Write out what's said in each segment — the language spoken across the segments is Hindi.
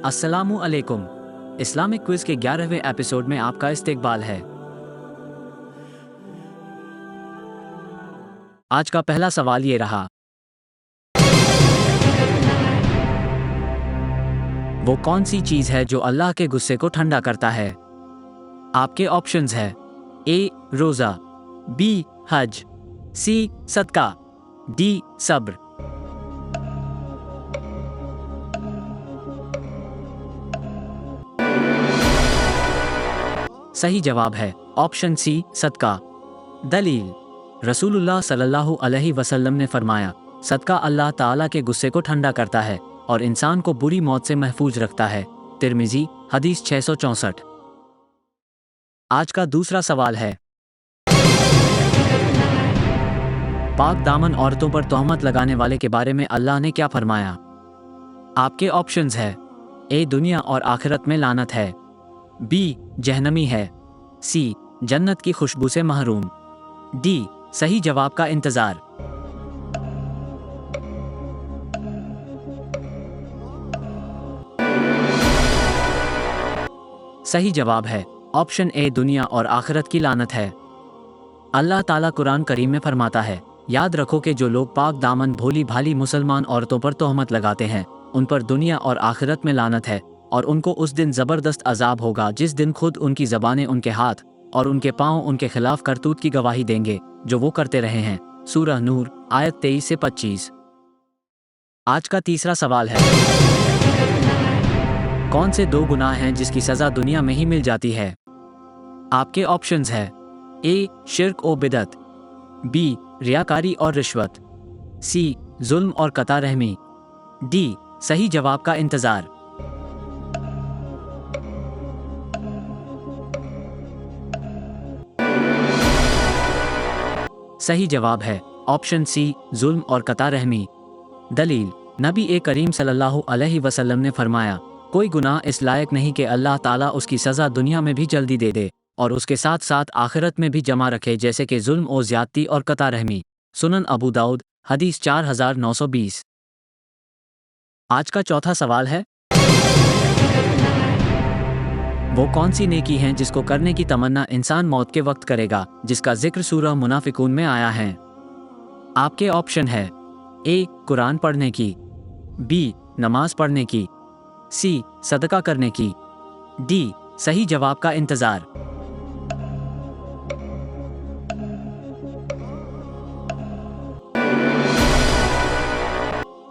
अस्सलामु अलैकुम। इस्लामिक क्विज के 11वें एपिसोड में आपका इस्तकबाल है। आज का पहला सवाल ये रहा। वो कौन सी चीज है जो अल्लाह के गुस्से को ठंडा करता है? आपके ऑप्शंस है ए रोजा, बी हज, सी सदका, डी सब्र। सही जवाब है ऑप्शन सी सदका। दलील, रसूलुल्लाह सल्लल्लाहु अलैहि वसल्लम ने फरमाया, सदका अल्लाह ताला के गुस्से को ठंडा करता है और इंसान को बुरी मौत से महफूज रखता है। तिर्मिजी, हदीस 664। आज का दूसरा सवाल है। पाक दामन औरतों पर तोहमत लगाने वाले के बारे में अल्लाह ने क्या फरमाया? आपके ऑप्शंस है ए दुनिया और आखिरत में लानत है, बी जहन्नमी है, सी जन्नत की खुशबू से महरूम, डी सही जवाब का इंतजार। सही जवाब है ऑप्शन ए दुनिया और आखिरत की लानत है। अल्लाह ताला कुरान करीम में फरमाता है, याद रखो कि जो लोग पाक दामन भोली भाली मुसलमान औरतों पर तोहमत लगाते हैं उन पर दुनिया और आखिरत में लानत है और उनको उस दिन जबरदस्त अजाब होगा जिस दिन खुद उनकी ज़बानें उनके हाथ और उनके पांव उनके खिलाफ करतूत की गवाही देंगे जो वो करते रहे हैं। सूरह नूर आयत 23 से 25। आज का तीसरा सवाल है। कौन से दो गुनाह हैं जिसकी सजा दुनिया में ही मिल जाती है? आपके ऑप्शंस है ए शिर्क और बिदअत, बी रियाकारी और रिश्वत, सी जुल्म और कता रहमी, डी सही जवाब का इंतजार। सही जवाब है ऑप्शन सी जुल्म और कता रहमी। दलील, नबी ए करीम सल्लल्लाहु अलैहि वसल्लम ने फरमाया, कोई गुनाह इस लायक नहीं कि अल्लाह ताला उसकी सज़ा दुनिया में भी जल्दी दे दे और उसके साथ साथ आखिरत में भी जमा रखे जैसे कि जुल्म और ज्यादती और कता रहमी। सुनन अबू दाऊद, हदीस 4920। आज का चौथा सवाल है। वो कौन सी नेकी हैं जिसको करने की तमन्ना इंसान मौत के वक्त करेगा जिसका जिक्र सूरह मुनाफिकून में आया है? आपके ऑप्शन है ए कुरान पढ़ने की, बी नमाज पढ़ने की, सी सदका करने की, डी सही जवाब का इंतजार।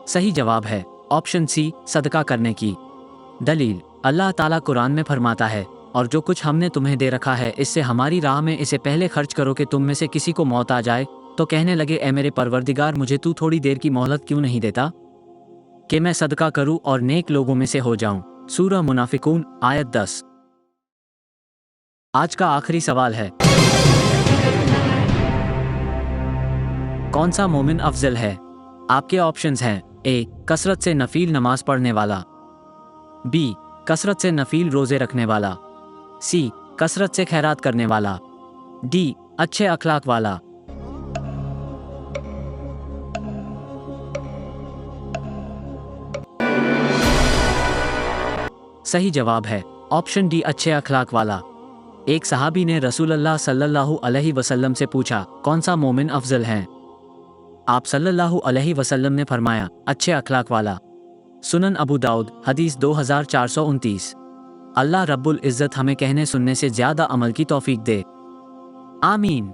सही जवाब है ऑप्शन सी सदका करने की। दलील, अल्लाह ताला कुरान में फरमाता है, और जो कुछ हमने तुम्हें दे रखा है इससे हमारी राह में इसे पहले खर्च करो कि तुम में से किसी को मौत आ जाए तो कहने लगे, ए मेरे परवरदिगार मुझे तू थोड़ी देर की मोहलत क्यों नहीं देता कि मैं सदका करूं और नेक लोगों में से हो जाऊं। सूरह मुनाफिकून आयत 10। आज का आखिरी सवाल है। कौन सा मोमिन अफजल है? आपके ऑप्शंस हैं ए कसरत से नफील नमाज पढ़ने वाला, बी कसरत से नफील रोजे रखने वाला, सी कसरत से खैरात करने वाला, डी अच्छे अखलाक वाला। सही जवाब है ऑप्शन डी अच्छे अखलाक वाला। एक सहाबी ने रसूलुल्लाह सल्लल्लाहु अलैहि वसल्लम से पूछा, कौन सा मोमिन अफजल है? आप सल्लल्लाहु अलैहि वसल्लम ने फरमाया, अच्छे अखलाक वाला। सुनन अबू दाऊद, हदीस 2429। अल्लाह रब्बुल इज़्ज़त हमें कहने सुनने से ज्यादा अमल की तौफीक दे, आमीन।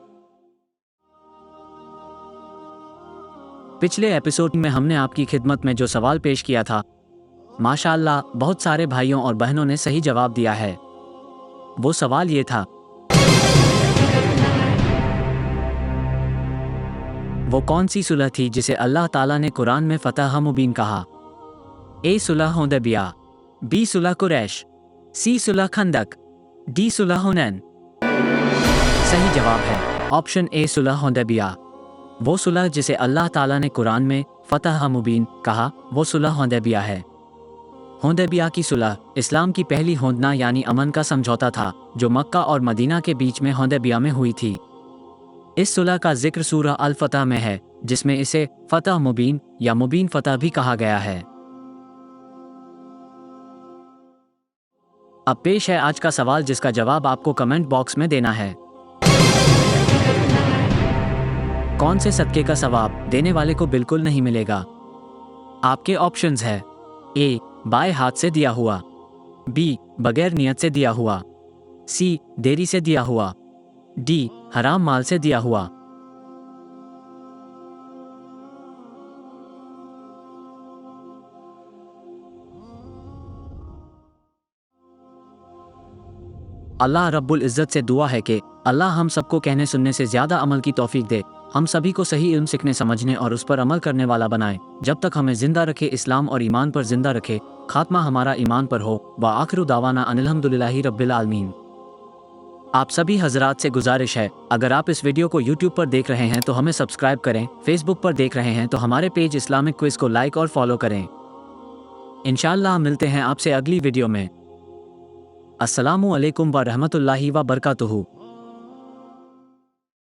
पिछले एपिसोड में हमने आपकी खिदमत में जो सवाल पेश किया था, माशाअल्लाह बहुत सारे भाइयों और बहनों ने सही जवाब दिया है। वो सवाल ये था, वो कौन सी सुलह थी जिसे अल्लाह ताला ने कुरान में फतह मुबीन कहा? ए सुलह हुदैबिया, बी सुलह कुरैश, सी सुलह खंदक, डी सुलह हुनैन। सही जवाब है ऑप्शन ए सुलह हुदैबिया। वो सुलह जिसे अल्लाह ताला ने कुरान में फतह मुबीन कहा वो सुलह हुदैबिया है। हुदैबिया की सुलह इस्लाम की पहली होंदना यानी अमन का समझौता था जो मक्का और मदीना के बीच में हुदैबिया में हुई थी। इस सुलह का जिक्र सूरह अल फतह में है जिसमें इसे फतह मुबीन या मुबीन फतह भी कहा गया है। अब पेश है आज का सवाल, जिसका जवाब आपको कमेंट बॉक्स में देना है। कौन से सदके का सवाब देने वाले को बिल्कुल नहीं मिलेगा? आपके ऑप्शंस है: ए, बाएं हाथ से दिया हुआ, बी, बगैर नियत से दिया हुआ, सी, देरी से दिया हुआ, डी, हराम माल से दिया हुआ। अल्लाह रब्बुल इज़्ज़त से दुआ है कि अल्लाह हम सबको कहने सुनने से ज़्यादा अमल की तौफीक दे, हम सभी को सही इल्म सीखने समझने और उस पर अमल करने वाला बनाए। जब तक हमें ज़िंदा रखे, इस्लाम और ईमान पर ज़िंदा रखे, खात्मा हमारा ईमान पर हो। व आखिरु दावाना अनिल्हम्दुलिल्लाहि रब्बिल आलमीन। आप सभी हजरात से गुजारिश है, अगर आप इस वीडियो को यूट्यूब पर देख रहे हैं तो हमें सब्सक्राइब करें, फेसबुक पर देख रहे हैं तो हमारे पेज इस्लामिक क्विज को लाइक और फॉलो करें। इंशाअल्लाह मिलते हैं आपसे अगली वीडियो में। अस्सलामु अलैकुम व रहमतुल्लाहि व बरकातुहू।